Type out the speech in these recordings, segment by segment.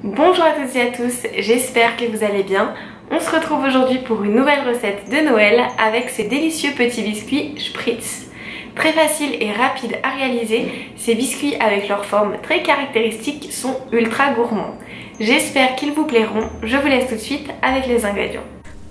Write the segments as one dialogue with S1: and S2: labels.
S1: Bonjour à toutes et à tous, j'espère que vous allez bien. On se retrouve aujourd'hui pour une nouvelle recette de Noël avec ces délicieux petits biscuits Spritz. Très facile et rapide à réaliser, ces biscuits avec leur forme très caractéristique sont ultra gourmands. J'espère qu'ils vous plairont, je vous laisse tout de suite avec les ingrédients.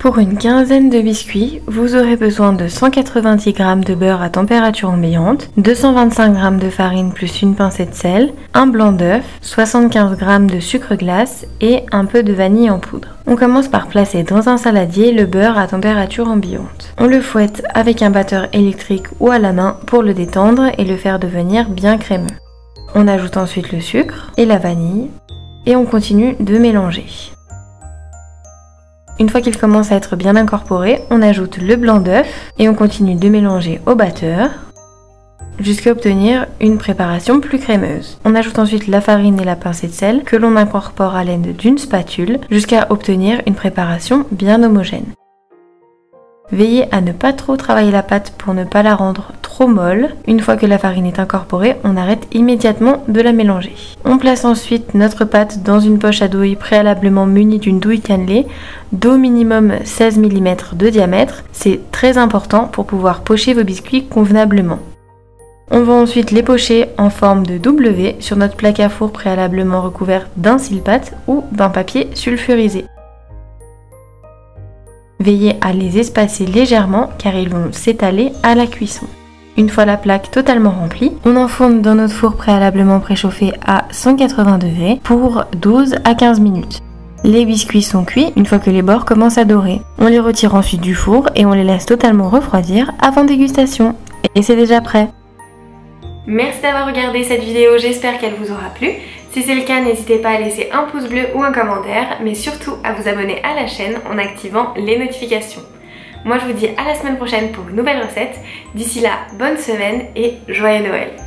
S1: Pour une quinzaine de biscuits, vous aurez besoin de 190 g de beurre à température ambiante, 225 g de farine plus une pincée de sel, un blanc d'œuf, 75 g de sucre glace et un peu de vanille en poudre. On commence par placer dans un saladier le beurre à température ambiante. On le fouette avec un batteur électrique ou à la main pour le détendre et le faire devenir bien crémeux. On ajoute ensuite le sucre et la vanille et on continue de mélanger. Une fois qu'il commence à être bien incorporé, on ajoute le blanc d'œuf et on continue de mélanger au batteur jusqu'à obtenir une préparation plus crémeuse. On ajoute ensuite la farine et la pincée de sel que l'on incorpore à l'aide d'une spatule jusqu'à obtenir une préparation bien homogène. Veillez à ne pas trop travailler la pâte pour ne pas la rendre trop molle. Une fois que la farine est incorporée, on arrête immédiatement de la mélanger. On place ensuite notre pâte dans une poche à douille préalablement munie d'une douille cannelée d'au minimum 16 mm de diamètre. C'est très important pour pouvoir pocher vos biscuits convenablement. On va ensuite les pocher en forme de W sur notre plaque à four préalablement recouvert d'un cile-pâte ou d'un papier sulfurisé. Veillez à les espacer légèrement car ils vont s'étaler à la cuisson. Une fois la plaque totalement remplie, on enfourne dans notre four préalablement préchauffé à 180 degrés pour 12 à 15 minutes. Les biscuits sont cuits une fois que les bords commencent à dorer. On les retire ensuite du four et on les laisse totalement refroidir avant dégustation. Et c'est déjà prêt. Merci d'avoir regardé cette vidéo, j'espère qu'elle vous aura plu. Si c'est le cas, n'hésitez pas à laisser un pouce bleu ou un commentaire, mais surtout à vous abonner à la chaîne en activant les notifications. Moi je vous dis à la semaine prochaine pour une nouvelle recette. D'ici là, bonne semaine et joyeux Noël!